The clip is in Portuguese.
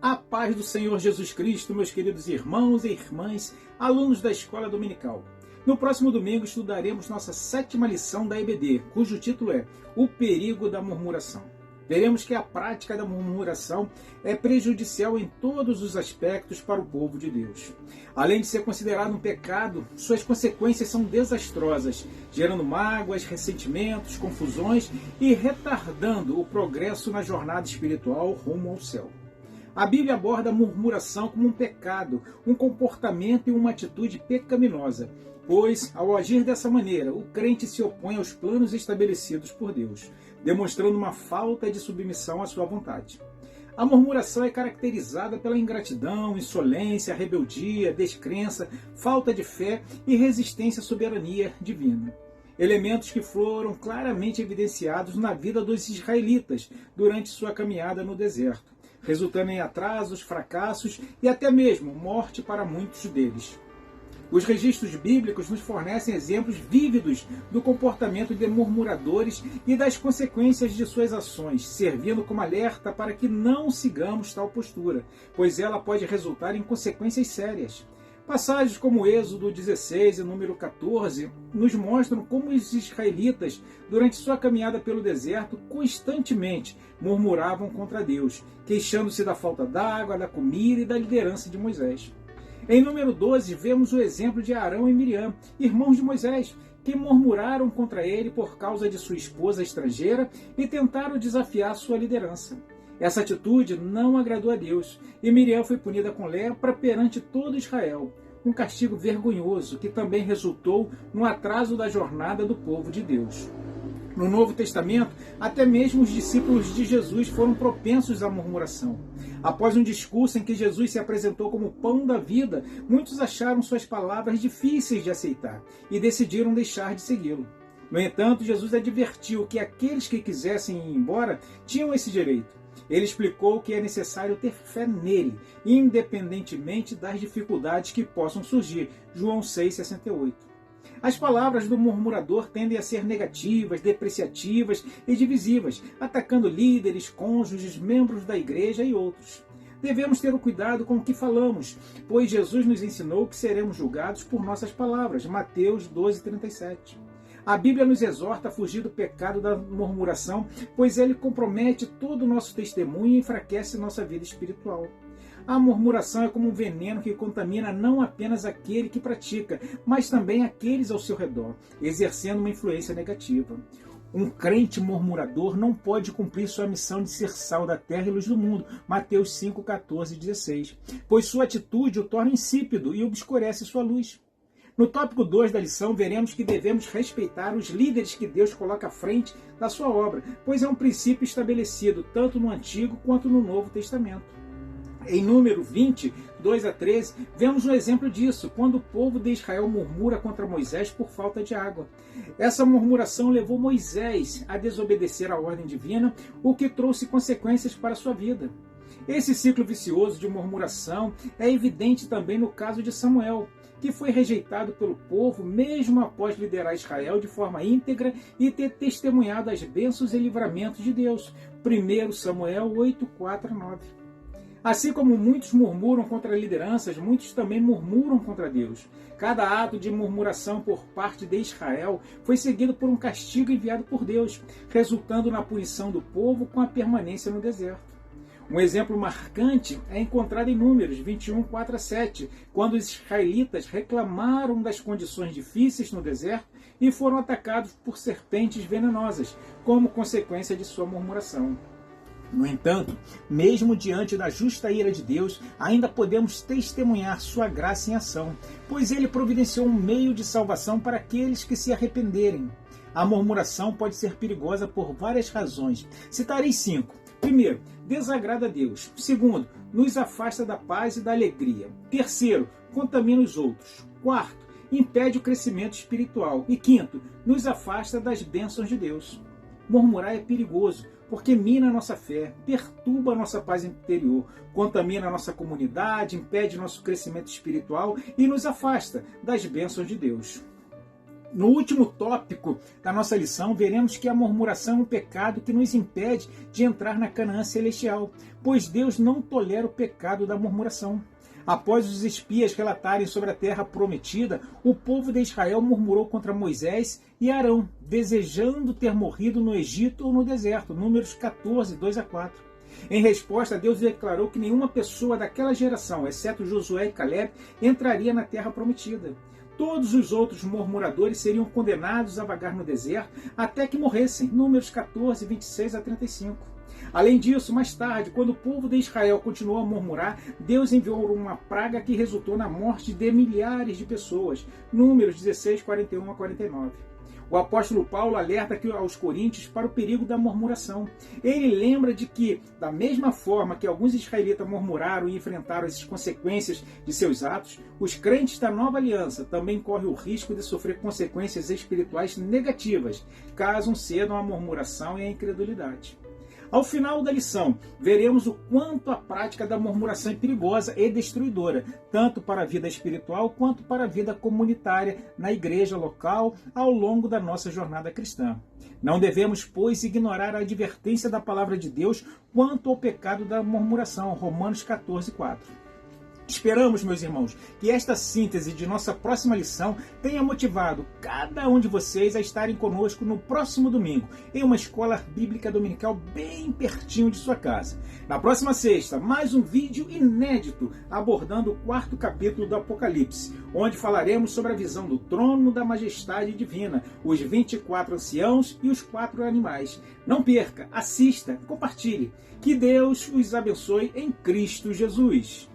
A paz do Senhor Jesus Cristo, meus queridos irmãos e irmãs, alunos da Escola Dominical. No próximo domingo estudaremos nossa 7ª lição da EBD, cujo título é O Perigo da Murmuração. Veremos que a prática da murmuração é prejudicial em todos os aspectos para o povo de Deus. Além de ser considerado um pecado, suas consequências são desastrosas, gerando mágoas, ressentimentos, confusões e retardando o progresso na jornada espiritual rumo ao céu. A Bíblia aborda a murmuração como um pecado, um comportamento e uma atitude pecaminosa, pois, ao agir dessa maneira, o crente se opõe aos planos estabelecidos por Deus, demonstrando uma falta de submissão à sua vontade. A murmuração é caracterizada pela ingratidão, insolência, rebeldia, descrença, falta de fé e resistência à soberania divina. Elementos que foram claramente evidenciados na vida dos israelitas durante sua caminhada no deserto, resultando em atrasos, fracassos e até mesmo morte para muitos deles. Os registros bíblicos nos fornecem exemplos vívidos do comportamento de murmuradores e das consequências de suas ações, servindo como alerta para que não sigamos tal postura, pois ela pode resultar em consequências sérias. Passagens como Êxodo 16 e número 14 nos mostram como os israelitas, durante sua caminhada pelo deserto, constantemente murmuravam contra Deus, queixando-se da falta d'água, da comida e da liderança de Moisés. Em número 12, vemos o exemplo de Arão e Miriam, irmãos de Moisés, que murmuraram contra ele por causa de sua esposa estrangeira e tentaram desafiar sua liderança. Essa atitude não agradou a Deus, e Miriam foi punida com lepra perante todo Israel, um castigo vergonhoso que também resultou no atraso da jornada do povo de Deus. No Novo Testamento, até mesmo os discípulos de Jesus foram propensos à murmuração. Após um discurso em que Jesus se apresentou como pão da vida, muitos acharam suas palavras difíceis de aceitar e decidiram deixar de segui-lo. No entanto, Jesus advertiu que aqueles que quisessem ir embora tinham esse direito. Ele explicou que é necessário ter fé nele, independentemente das dificuldades que possam surgir. João 6,68. As palavras do murmurador tendem a ser negativas, depreciativas e divisivas, atacando líderes, cônjuges, membros da igreja e outros. Devemos ter o cuidado com o que falamos, pois Jesus nos ensinou que seremos julgados por nossas palavras. Mateus 12,37. A Bíblia nos exorta a fugir do pecado da murmuração, pois ele compromete todo o nosso testemunho e enfraquece nossa vida espiritual. A murmuração é como um veneno que contamina não apenas aquele que pratica, mas também aqueles ao seu redor, exercendo uma influência negativa. Um crente murmurador não pode cumprir sua missão de ser sal da terra e luz do mundo, Mateus 5, 14 e 16, pois sua atitude o torna insípido e obscurece sua luz. No tópico 2 da lição, veremos que devemos respeitar os líderes que Deus coloca à frente da sua obra, pois é um princípio estabelecido tanto no Antigo quanto no Novo Testamento. Em número 20, 2 a 13, vemos um exemplo disso, quando o povo de Israel murmura contra Moisés por falta de água. Essa murmuração levou Moisés a desobedecer à ordem divina, o que trouxe consequências para a sua vida. Esse ciclo vicioso de murmuração é evidente também no caso de Samuel, que foi rejeitado pelo povo mesmo após liderar Israel de forma íntegra e ter testemunhado as bênçãos e livramentos de Deus. 1 Samuel 8, 4 a 9. Assim como muitos murmuram contra lideranças, muitos também murmuram contra Deus. Cada ato de murmuração por parte de Israel foi seguido por um castigo enviado por Deus, resultando na punição do povo com a permanência no deserto. Um exemplo marcante é encontrado em Números 21, 4 a 7, quando os israelitas reclamaram das condições difíceis no deserto e foram atacados por serpentes venenosas, como consequência de sua murmuração. No entanto, mesmo diante da justa ira de Deus, ainda podemos testemunhar sua graça em ação, pois ele providenciou um meio de salvação para aqueles que se arrependerem. A murmuração pode ser perigosa por várias razões. Citarei 5. Primeiro, desagrada a Deus. Segundo, nos afasta da paz e da alegria. Terceiro, contamina os outros. Quarto, impede o crescimento espiritual. E quinto, nos afasta das bênçãos de Deus. Murmurar é perigoso, porque mina a nossa fé, perturba a nossa paz interior, contamina a nossa comunidade, impede nosso crescimento espiritual e nos afasta das bênçãos de Deus. No último tópico da nossa lição, veremos que a murmuração é um pecado que nos impede de entrar na Canaã celestial, pois Deus não tolera o pecado da murmuração. Após os espias relatarem sobre a terra prometida, o povo de Israel murmurou contra Moisés e Arão, desejando ter morrido no Egito ou no deserto. Números 14, 2-4. Em resposta, Deus declarou que nenhuma pessoa daquela geração, exceto Josué e Caleb, entraria na terra prometida. Todos os outros murmuradores seriam condenados a vagar no deserto até que morressem. Números 14, 26-35. Além disso, mais tarde, quando o povo de Israel continuou a murmurar, Deus enviou uma praga que resultou na morte de milhares de pessoas. Números 16, 41-49. O apóstolo Paulo alerta aqui aos coríntios para o perigo da murmuração. Ele lembra de que, da mesma forma que alguns israelitas murmuraram e enfrentaram as consequências de seus atos, os crentes da nova aliança também correm o risco de sofrer consequências espirituais negativas, caso cedam à murmuração e à incredulidade. Ao final da lição, veremos o quanto a prática da murmuração é perigosa e destruidora, tanto para a vida espiritual quanto para a vida comunitária na igreja local ao longo da nossa jornada cristã. Não devemos, pois, ignorar a advertência da palavra de Deus quanto ao pecado da murmuração, Romanos 14, 4. Esperamos, meus irmãos, que esta síntese de nossa próxima lição tenha motivado cada um de vocês a estarem conosco no próximo domingo, em uma escola bíblica dominical bem pertinho de sua casa. Na próxima sexta, mais um vídeo inédito abordando o 4º capítulo do Apocalipse, onde falaremos sobre a visão do trono da majestade divina, os 24 anciãos e os 4 animais. Não perca, assista, compartilhe. Que Deus os abençoe em Cristo Jesus.